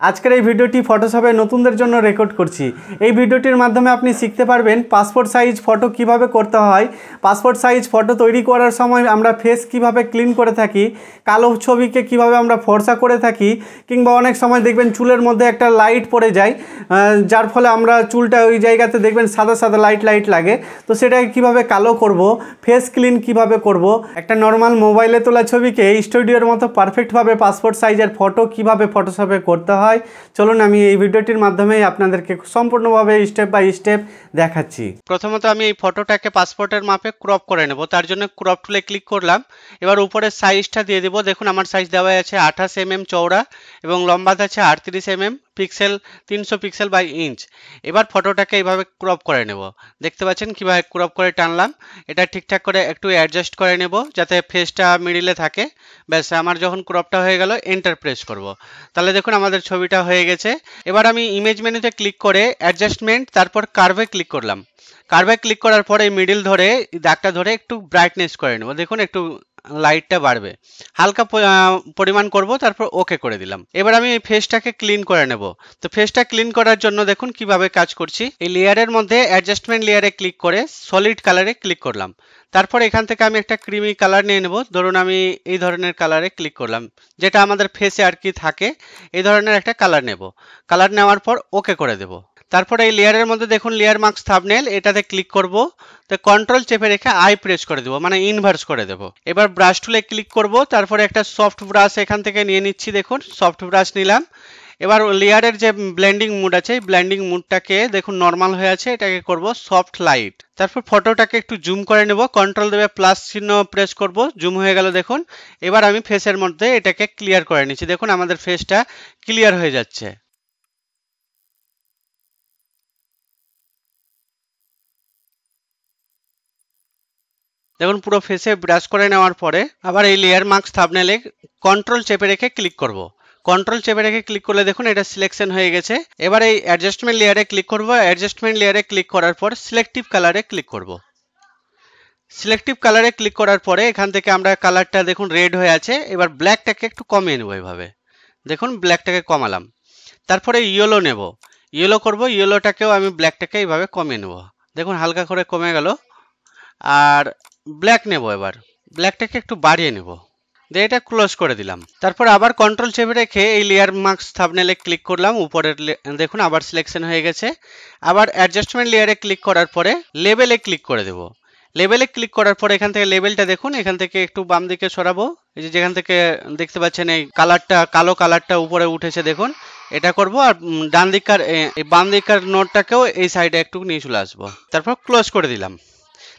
আজকের এই ভিডিওটি ফটোশপে নতুনদের জন্য রেকর্ড করছি। এই ভিডিওটির মাধ্যমে আপনি শিখতে পারবেন পাসপোর্ট সাইজ ফটো কিভাবে করতে হয়, পাসপোর্ট সাইজ ফটো তৈরি করার সময় আমরা ফেস কিভাবে ক্লিন করে থাকি, কালো ছবিকে কিভাবে আমরা ফর্সা করে থাকি, কিংবা অনেক সময় দেখবেন চুলের মধ্যে একটা লাইট পড়ে যায়, যার ফলে আমরা চুলটা ওই জায়গাতে দেখবেন সাদা সাদা লাইট লাগে, তো সেটাকে কিভাবে কালো করব, ফেস ক্লিন কিভাবে করব, একটা নর্মাল মোবাইলে তোলা ছবিকে স্টুডিওর মতো পারফেক্টভাবে পাসপোর্ট সাইজের ফটো কিভাবে ফটোশপে করতে হয় চলুন আমি এই ভিডিওটির মাধ্যমে আপনাদেরকে সম্পূর্ণভাবে স্টেপ বাই স্টেপ দেখাচ্ছি। প্রথমত আমি এই ফটোটাকে পাসপোর্টের মাপে ক্রপ করে নেব, তার জন্য ক্রপ টুলে ক্লিক করলাম। এবার উপরের সাইজটা দিয়ে দেব। দেখুন আমার সাইজ দেওয়া আছে 28 mm চওড়া এবং লম্বা আছে 38 mm, pixel 300 pixel by inch. এবার ফটোটাকে এইভাবে ক্রপ করে নেব। দেখতে পাচ্ছেন কিভাবে ক্রপ করে টানলাম। এটা ঠিকঠাক করে একটু অ্যাডজাস্ট করে নেব যাতে ফেসটা মিডিলে থাকে। ব্যাস, আমার যখন ক্রপটা হয়ে গেল এন্টার প্রেস করব। তাহলে দেখুন আমাদের ছবিটা হয়ে গেছে। এবার আমি ইমেজ মেনুতে ক্লিক করে অ্যাডজাস্টমেন্ট, তারপর কার্ভে ক্লিক করলাম। কার্ভে ক্লিক করার পরে মিডিল ধরে দাগটা ধরে একটু ব্রাইটনেস করে নেব। দেখুন একটু লাইটটা বাড়বে, হালকা পরিমাণ করব, তারপর ওকে করে দিলাম। এবার আমি এই ফেসটাকে ক্লিন করে নেব। তো ফেসটা ক্লিন করার জন্য দেখুন কিভাবে কাজ করছি। এই লেয়ারের মধ্যে অ্যাডজাস্টমেন্ট লেয়ারে ক্লিক করে সলিড কালারে ক্লিক করলাম। তারপর এখান থেকে আমি একটা ক্রিমি কালার নিয়ে নেব। ধরুন আমি এই ধরনের কালারে ক্লিক করলাম, যেটা আমাদের ফেসে আর কি থাকে, এই ধরনের একটা কালার নেব। কালার নেওয়ার পর ওকে করে দেব। তারপরে এই লেয়ারের মধ্যে দেখুন লেয়ার মার্কস থাম্বনেল, এটাতে ক্লিক করব। তো কন্ট্রোল চেপে রেখে আই প্রেস করে দেবো, মানে ইনভার্স করে দেবো। এবার ব্রাশ টুলে ক্লিক করব, তারপরে একটা সফট ব্রাশ এখান থেকে নিয়ে নিচ্ছি। দেখুন সফট ব্রাশ নিলাম। এবার লেয়ারের যে ব্লেন্ডিং মুড আছে, এই ব্লেন্ডিং মুডটাকে দেখুন নর্মাল হয়ে আছে, এটাকে করব সফট লাইট। তারপর ফটোটাকে একটু জুম করে নেব, কন্ট্রোল দেবে প্লাস চিহ্ন প্রেস করব, জুম হয়ে গেল দেখুন। এবার আমি ফেসের মধ্যে এটাকে ক্লিয়ার করে নিচ্ছি। দেখুন আমাদের ফেসটা ক্লিয়ার হয়ে যাচ্ছে। দেখুন পুরো ফেসে ব্রাশ করে নেওয়ার পরে আবার এই লেয়ার মার্কস থাম্বনেলে কন্ট্রোল চেপে রেখে ক্লিক করব। কন্ট্রোল চেপে রেখে ক্লিক করলে দেখুন এটা সিলেকশন হয়ে গেছে। এবার এই অ্যাডজাস্টমেন্ট লেয়ারে ক্লিক করব। অ্যাডজাস্টমেন্ট লেয়ারে ক্লিক করার পর সিলেক্টিভ কালারে ক্লিক করব। সিলেক্টিভ কালারে ক্লিক করার পরে এখান থেকে আমরা কালারটা দেখুন রেড হয়ে আছে। এবার ব্ল্যাকটাকে একটু কমিয়ে নেব এভাবে। দেখুন ব্ল্যাকটাকে কমালাম। তারপরে ইয়েলো নেব, ইয়েলো করব। ইয়েলোটাকেও আমি ব্ল্যাকটাকে এইভাবে কমিয়ে নেব। দেখুন হালকা করে কমে গেল। আর ব্ল্যাক নেব, এবার ব্ল্যাকটাকে একটু বাড়িয়ে নেব, দিয়ে এটা ক্লোজ করে দিলাম। তারপর আবার কন্ট্রোল চেপে রেখে এই লেয়ার মার্কস থাম্বনেলে ক্লিক করলাম। উপরের দেখুন আবার সিলেকশন হয়ে গেছে। আবার অ্যাডজাস্টমেন্ট লেয়ারে ক্লিক করার পরে লেবেলে ক্লিক করে দেব। লেবেলে ক্লিক করার পরে এখান থেকে লেবেলটা দেখুন এখান থেকে একটু বাম দিকে সরাবো। এই যে যেখান থেকে দেখতে পাচ্ছেন এই কালারটা, কালো কালারটা উপরে উঠেছে, দেখুন এটা করব। আর ডান দিককার এই বাম দিককার নোটটাকেও এই সাইডে একটু নিয়ে চলে আসবো। তারপর ক্লোজ করে দিলাম।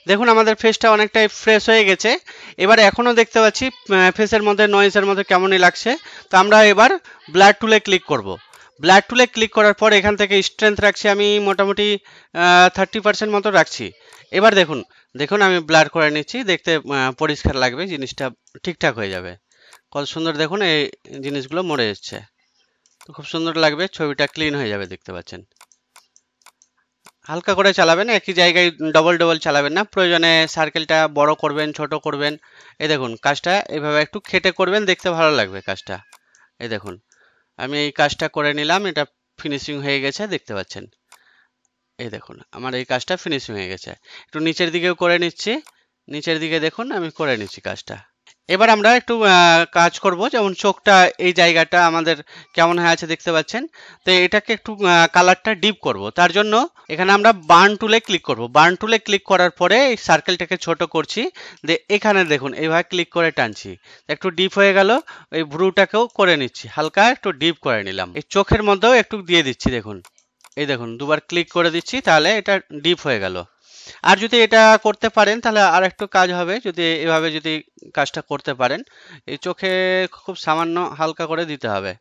দেখুন আমাদের ফেসটা অনেকটাই ফ্রেশ হয়ে গেছে। এবার এখনও দেখতে পাচ্ছি ফেসের মধ্যে নয়েজের মধ্যে কেমনই লাগছে। তো আমরা এবার ব্লার টুলে ক্লিক করব। ব্লার টুলে ক্লিক করার পর এখান থেকে স্ট্রেংথ রাখছি আমি মোটামুটি 30% মতো রাখছি। এবার দেখুন দেখুন আমি ব্লার করে নিচ্ছি, দেখতে পরিষ্কার লাগবে, জিনিসটা ঠিকঠাক হয়ে যাবে। কত সুন্দর দেখুন এই জিনিসগুলো মরে যাচ্ছে, তো খুব সুন্দর লাগবে, ছবিটা ক্লিন হয়ে যাবে। দেখতে পাচ্ছেন হালকা করে চালাবেন, একই জায়গায় ডবল ডবল চালাবেন না। প্রয়োজনে সার্কেলটা বড় করবেন, ছোট করবেন। এই দেখুন কাজটা এইভাবে একটু খেটে করবেন, দেখতে ভালো লাগবে কাজটা। এই দেখুন আমি এই কাজটা করে নিলাম, এটা ফিনিশিং হয়ে গেছে, দেখতে পাচ্ছেন। এই দেখুন আমার এই কাজটা ফিনিশিং হয়ে গেছে। একটু নিচের দিকেও করে নিচ্ছি, নিচের দিকে দেখুন আমি করে নিচ্ছি কাজটা। এবার আমরা একটু কাজ করব, যেমন চোখটা এই জায়গাটা আমাদের কেমন হয়ে আছে দেখতে পাচ্ছেন। তো এটাকে একটু কালারটা ডিপ করব। তার জন্য এখানে আমরা বার্ন টুলে ক্লিক করব। বার্ন টুলে ক্লিক করার পরে এই সার্কেলটাকে ছোট করছি, এখানে দেখুন এইভাবে ক্লিক করে টানছি, একটু ডিপ হয়ে গেল। এই ভ্রুটাকেও করে নিচ্ছি, হালকা একটু ডিপ করে নিলাম। এই চোখের মধ্যেও একটু দিয়ে দিচ্ছি, দেখুন এই দেখুন দুবার ক্লিক করে দিচ্ছি, তাহলে এটা ডিপ হয়ে গেল। আর যদি এটা করতে পারেন তাহলে আর একটু কাজ হবে, যদি এভাবে যদি কাজটা করতে পারেন। এই চোখে খুব সামান্য হালকা করে দিতে হবে।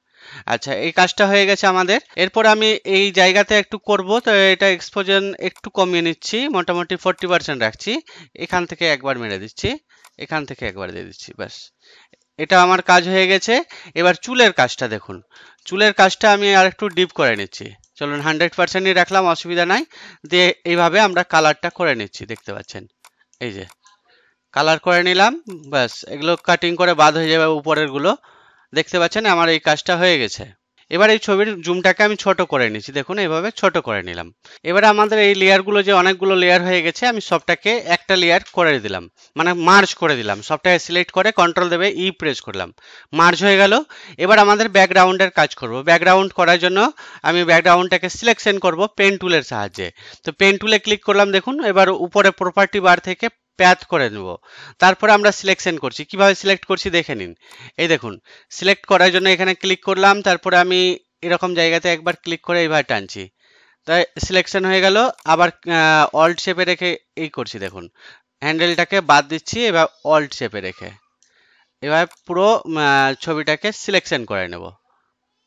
আচ্ছা এই কাজটা হয়ে গেছে আমাদের। এরপর আমি এই জায়গাতে একটু করব, তো এটা এক্সপোজার একটু কমিয়ে নিচ্ছি, মোটামুটি 40% রাখছি। এখান থেকে একবার মেরে দিচ্ছি, এখান থেকে একবার দিয়ে দিচ্ছি, ব্যাস এটা আমার কাজ হয়ে গেছে। এবার চুলের কাজটা দেখুন, চুলের কাজটা আমি আর একটু ডিপ করে নিচ্ছি। চলুন 100%ই রাখলাম, অসুবিধা নাই। দিয়ে এইভাবে আমরা কালারটা করে নিচ্ছি, দেখতে পাচ্ছেন এই যে কালার করে নিলাম। ব্যাস এগুলো কাটিং করে বাদ হয়ে যাবে উপরের গুলো, দেখতে পাচ্ছেন আমার এই কাজটা হয়ে গেছে। এবার এই ছবির জুমটাকে আমি ছোট করে নিচ্ছি, দেখুন এইভাবে ছোট করে নিলাম। এবারে আমাদের এই লেয়ারগুলো যে অনেকগুলো লেয়ার হয়ে গেছে, আমি সবটাকে একটা লেয়ার করে দিলাম, মানে মার্জ করে দিলাম। সবটাকে সিলেক্ট করে কন্ট্রোল দেবে ই প্রেস করলাম, মার্জ হয়ে গেল। এবার আমাদের ব্যাকগ্রাউন্ডের কাজ করব। ব্যাকগ্রাউন্ড করার জন্য আমি ব্যাকগ্রাউন্ডটাকে সিলেকশন করব পেন টুলের সাহায্যে। তো পেন টুলে ক্লিক করলাম, দেখুন এবার উপরে প্রপার্টি বার থেকে প্যাথ করে নেব। তারপরে আমরা সিলেকশন করছি, কিভাবে সিলেক্ট করছি দেখে নিন। এই দেখুন, সিলেক্ট করার জন্য এখানে ক্লিক করলাম, তারপরে আমি এরকম জায়গাতে একবার ক্লিক করে এইভাবে টানছি, তাই সিলেকশন হয়ে গেল। আবার অল্ট শেপে রেখে এই করছি, দেখুন হ্যান্ডেলটাকে বাদ দিচ্ছি, এবার অল্ট শেপে রেখে এবার পুরো ছবিটাকে সিলেকশন করে নেব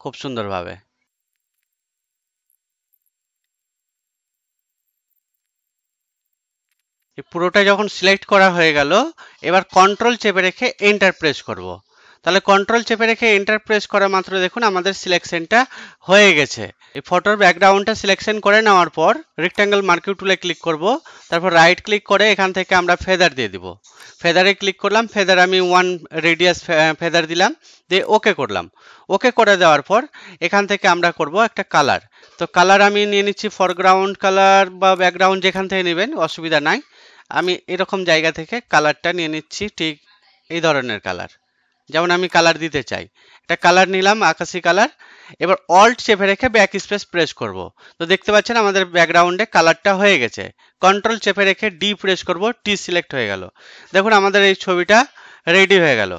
খুব সুন্দরভাবে। পুরোটা যখন সিলেক্ট করা হয়ে গেল, এবার কন্ট্রোল চেপে রেখে এন্টার প্রেস করব। তাহলে কন্ট্রোল চেপে রেখে এন্টার প্রেস করা মাত্র দেখুন আমাদের সিলেকশনটা হয়ে গেছে। এই ফটোর ব্যাকগ্রাউন্ডটা সিলেকশন করে নেওয়ার পর রেক্ট্যাঙ্গেল মার্কিং টুলে ক্লিক করব, তারপর রাইট ক্লিক করে এখান থেকে আমরা ফেদার দিয়ে দিব। ফেদারে ক্লিক করলাম, ফেদার আমি 1 রেডিয়াস ফেদার দিলাম, দিয়ে ওকে করলাম। ওকে করে দেওয়ার পর এখান থেকে আমরা করব একটা কালার। তো কালার আমি নিয়ে নিচ্ছি ফরগ্রাউন্ড কালার বা ব্যাকগ্রাউন্ড যেখান থেকে নেবেন, অসুবিধা নাই। আমি এরকম জায়গা থেকে কালারটা নিয়ে নিচ্ছি, ঠিক এই ধরনের কালার, যেমন আমি কালার দিতে চাই। একটা কালার নিলাম, আকাশি কালার। এবার অল্ট চেপে রেখে ব্যাক স্পেস প্রেস করব। তো দেখতে পাচ্ছেন আমাদের ব্যাকগ্রাউন্ডে কালারটা হয়ে গেছে। কন্ট্রোল চেপে রেখে ডি প্রেস করব, টি সিলেক্ট হয়ে গেল। দেখুন আমাদের এই ছবিটা রেডি হয়ে গেল।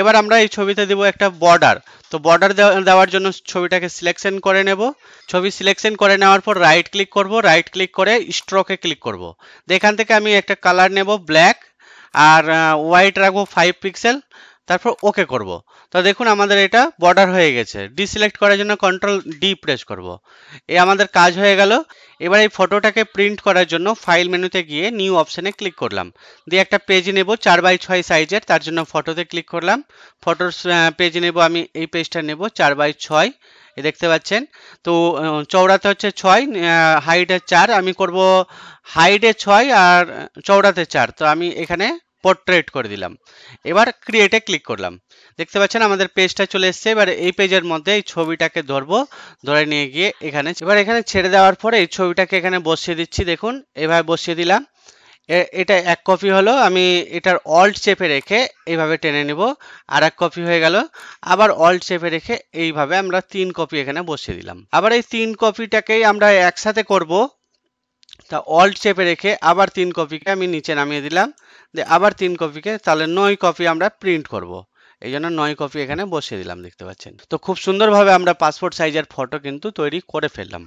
এবার আমরা এই ছবিতে দেব একটা বর্ডার। তো বর্ডার দেওয়ার জন্য ছবিটাকে সিলেকশন করে নেব। ছবি সিলেকশন করে নেওয়ার পর রাইট ক্লিক করব, রাইট ক্লিক করে স্ট্রোকে ক্লিক করব। এখান থেকে আমি একটা কালার নেব ব্ল্যাক, আর হোয়াইট রাখবো 5 পিক্সেল, তারপর ওকে করব। তো দেখুন আমাদের এটা বর্ডার হয়ে গেছে। ডিসিলেক্ট করার জন্য কন্ট্রোল ডি প্রেস করব। এই আমাদের কাজ হয়ে গেল। এবার এই ফটোটাকে প্রিন্ট করার জন্য ফাইল মেনুতে গিয়ে নিউ অপশানে ক্লিক করলাম, দিয়ে একটা পেজ নেব 4x6 সাইজের, তার জন্য ফটোতে ক্লিক করলাম। ফটোর পেজ নেব, আমি এই পেজটা নেব 4x6, এ দেখতে পাচ্ছেন। তো চওড়াতে হচ্ছে 6, হাইটে 4, আমি করব হাইটে 6 আর চওড়াতে 4। তো আমি এখানে পোর্ট্রেট করে দিলাম। এবার ক্রিয়েটে ক্লিক করলাম, দেখতে পাচ্ছেন আমাদের পেজটা চলে এসছে। এবার এই পেজের মধ্যে এই ছবিটাকে ধরবো, ধরে নিয়ে গিয়ে এখানে এখানে ছেড়ে দেওয়ার পরে এই ছবিটাকে এখানে বসিয়ে দিচ্ছি, দেখুন এভাবে বসিয়ে দিলাম। এটা এক কপি হলো। আমি এটার অল্ট চেপে রেখে এইভাবে টেনে নেব, আর এক কপি হয়ে গেল। আবার অল্ট চেপে রেখে এইভাবে আমরা 3 কপি এখানে বসিয়ে দিলাম। আবার এই 3 কপিটাকেই আমরা একসাথে করব। তা অল্ট চেপে রেখে আবার 3 কপিকে আমি নিচে নামিয়ে দিলাম, আবার 3 কপিকে, তাহলে 9 কপি আমরা প্রিন্ট করব। এই জন্য 9 কপি এখানে বসিয়ে দিলাম, দেখতে পাচ্ছেন। তো খুব সুন্দরভাবে আমরা পাসপোর্ট সাইজের ফটো কিন্তু তৈরি করে ফেললাম।